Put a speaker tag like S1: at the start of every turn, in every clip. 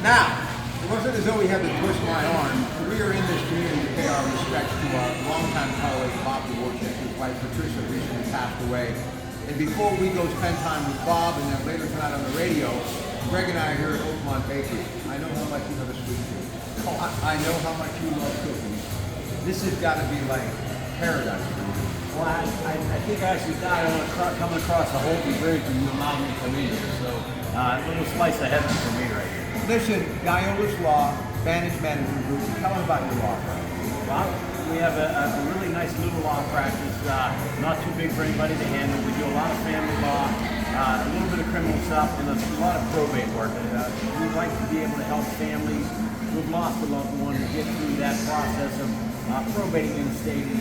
S1: Now, it wasn't as though we had to twist my arm. We are in this community to pay our respects to our longtime colleague, Bob Dvorak. His wife, Patricia, recently passed away. And before we go spend time with Bob and then later tonight on the radio, Greg and I are here at Oakmont Bakery. I know how much you love a sweet treat. I know how much you love cookies. This has got to be like paradise for you.
S2: Well, I think I actually died on coming across the Holby Bridge when you allowed me to come in here. So a little slice of heaven for me right here.
S1: Listen, Diola's Law, Vantage Management Group, tell them about your law practice.
S2: Well, we have a really nice little law practice, not too big for anybody to handle. We do a lot of family law, a little bit of criminal stuff, and a lot of probate work. We'd like to be able to help families who've lost a loved one to get through that process of probating an estate and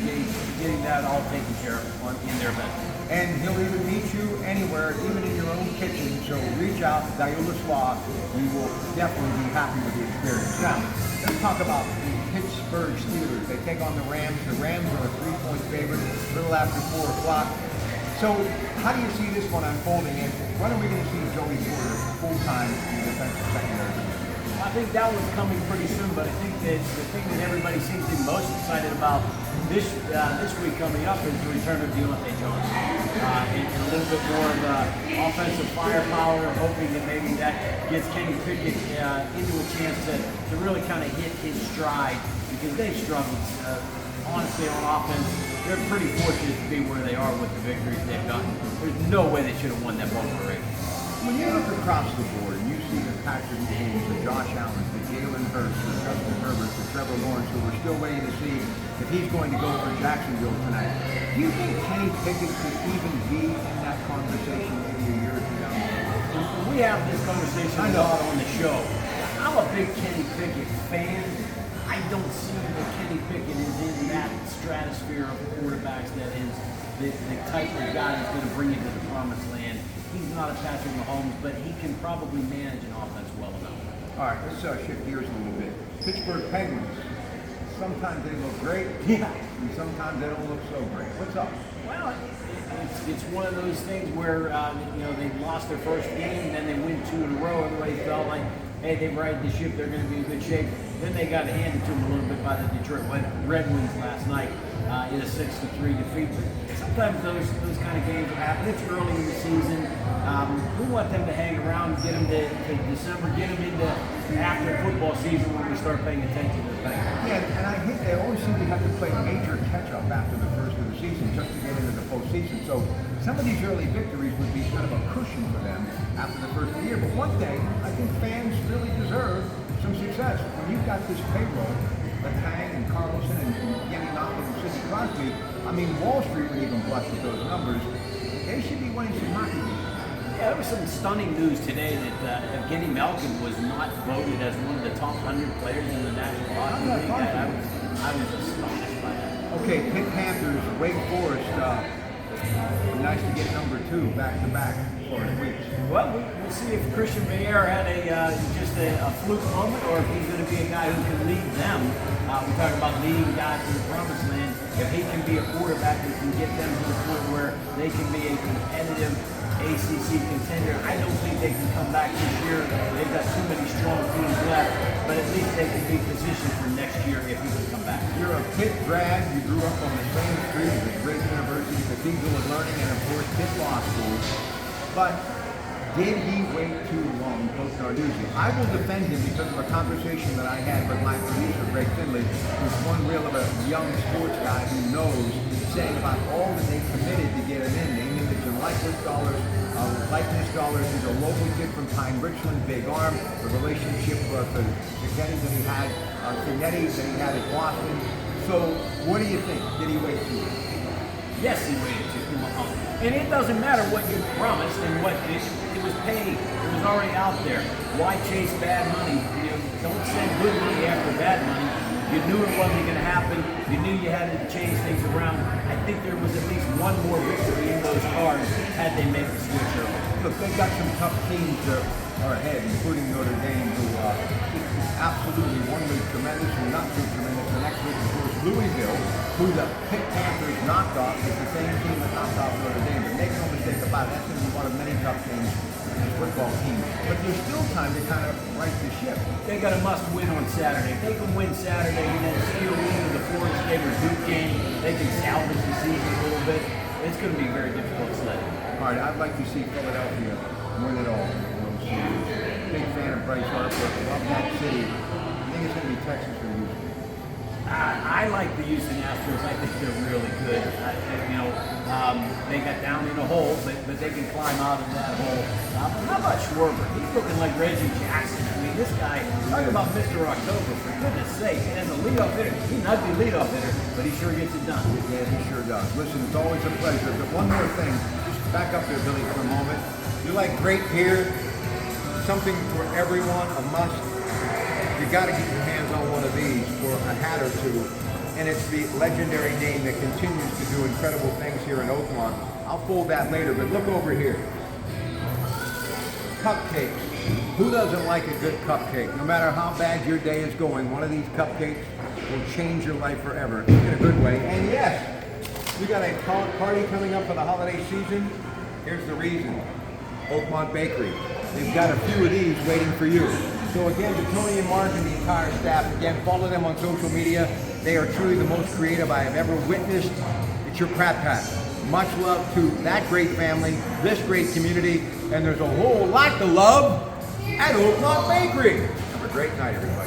S2: getting that all taken care of in their benefit.
S1: And he'll even meet you anywhere, even in your own kitchen. So reach out to Diola's Law. We will definitely be happy with the experience. Now, let's talk about the Pittsburgh Steelers. They take on the Rams. The Rams are a 3-point favorite, a little after 4 o'clock. So how do you see this one unfolding? And when are we going to see Joey Porter full-time in the defensive secondary?
S2: I think that was coming pretty soon, but I think that the thing that everybody seems to be most excited about this week coming up is the return of Deontay Jones. And a little bit more of offensive firepower, hoping that maybe that gets Kenny Pickett into a chance to really kind of hit his stride, because they've struggled. Honestly, on offense, they're pretty fortunate to be where they are with the victories they've gotten. There's no way they should have won that Baltimore Ravens.
S1: When you look across the board and you see the Patrick Mahomes, the Josh Allen, the Jalen Hurts, the Justin Herbert, the Trevor Lawrence, who we're still waiting to see if he's going to go for Jacksonville tonight, do you think Kenny Pickett could even be in that conversation maybe a year or two down the road?
S2: We have this conversation a lot on the show. I'm a big Kenny Pickett fan. I don't see that Kenny Pickett is in that stratosphere of quarterbacks that is the type of guy that's going to bring you to the promised land. He's not a Patrick Mahomes, but he can probably manage an offense well enough.
S1: All right, let's shift gears a little bit. Pittsburgh Penguins. Sometimes they look great, and sometimes they don't look so great. What's up?
S2: Well, it's one of those things where they lost their first game, and then they win 2 in a row. Everybody felt like, hey, they've righted the ship, they're going to be in good shape. Then they got handed to them a little bit by the Detroit Red Wings last night in a 6-3 defeat. But sometimes those kind of games will happen. It's early in the season. We want them to hang around, get them to December, get them into after football season when we start paying attention to the Penguins.
S1: Yeah, and I hate they always seem to have to play major catch-up after the first of the season just to get into the postseason. So some of these early victories would be kind of a cushion for them after the first of the year. But one thing, I think fans really deserve some success. When you've got this payroll, Latang and Carlson and Kenny Malkin and Sidney Crosby, I mean, Wall Street would even blush with those numbers. They should be winning some hockey games.
S2: Yeah, there was some stunning news today that Evgeny Malkin was not voted as one of the top 100 players in the National Hockey League. I was astonished by that.
S1: Okay, Pitt Panthers, Wake Forest. Nice to get number 2 back-to-back for the weeks.
S2: Well, we'll see if Christian Mayer had just a fluke moment, or if he's going to be a guy who can lead them. We talk about leading guys to the promised land. If he can be a quarterback who can get them to the point where they can be a competitive ACC contender, I don't think they can come back this year. They've got too many strong teams left, but at least they can be positioned for next year if he can come back.
S1: You're a Pitt grad. You grew up on the same street as a great university, Cathedral of Learning, and of course Pitt Law School. But did he wait too long, Coach Narduzzi? I will defend him because of a conversation that I had with my producer, Greg Finley, who's one real of a young sports guy who knows, saying about all that they committed to get him in. They needed the likeness dollars. He's a local kid from Pine Richland, big arm. The relationship to Finetti that he had, that he had at Boston. So, what do you think? Did he wait too long?
S2: Yes, he waited too long. And it doesn't matter what you promised and what it was paid. It was already out there. Why chase bad money? Don't send good money after bad money. You knew it wasn't going to happen. You knew you had to change things around. I think there was at least one more victory in those cards had they made the switch early.
S1: Look, they've got some tough teams are ahead, including Notre Dame, who absolutely one week tremendous and not too tremendous. The next week, of course, Louisville, who the Pitt Panthers knocked off, is the same team that knocked off Notre Dame. But make no mistake about it, that's going to be one of many tough games for the football team. But there's still time to kind of right the ship.
S2: They got a must-win on Saturday. If they can win Saturday and then steal into the Florida State or Duke game, they can salvage the season a little bit. It's going to be very difficult sledding.
S1: All right, I'd like to see Philadelphia win it all. Big fan of Bryce Harper. Love that city. I think it's going to be Texas or Houston.
S2: I like the Houston Astros. I think they're really good. They got down in a hole, but they can climb out of that hole. How about Schwarber? He's looking like Reggie Jackson. I mean, this guy, talk about Mr. October, for goodness sake. And the leadoff hitter, he's not the leadoff hitter, but he sure gets it done.
S1: Yeah, he sure does. Listen, it's always a pleasure. But one more thing, just back up there, Billy, for a moment. You like great beer? Something for everyone, a must. You got to get your hands on one of these for a hat or two. And it's the legendary name that continues to do incredible things here in Oakmont. I'll fold that later, but look over here. Cupcakes. Who doesn't like a good cupcake? No matter how bad your day is going, one of these cupcakes will change your life forever in a good way. And yes, we got a party coming up for the holiday season. Here's the reason. Oakmont Bakery. They've got a few of these waiting for you. So again, to Tony and Mark and the entire staff, again, follow them on social media. They are truly the most creative I have ever witnessed. It's your Pratte Pack. Much love to that great family, this great community, and there's a whole lot to love at Oakmont Bakery. Have a great night, everybody.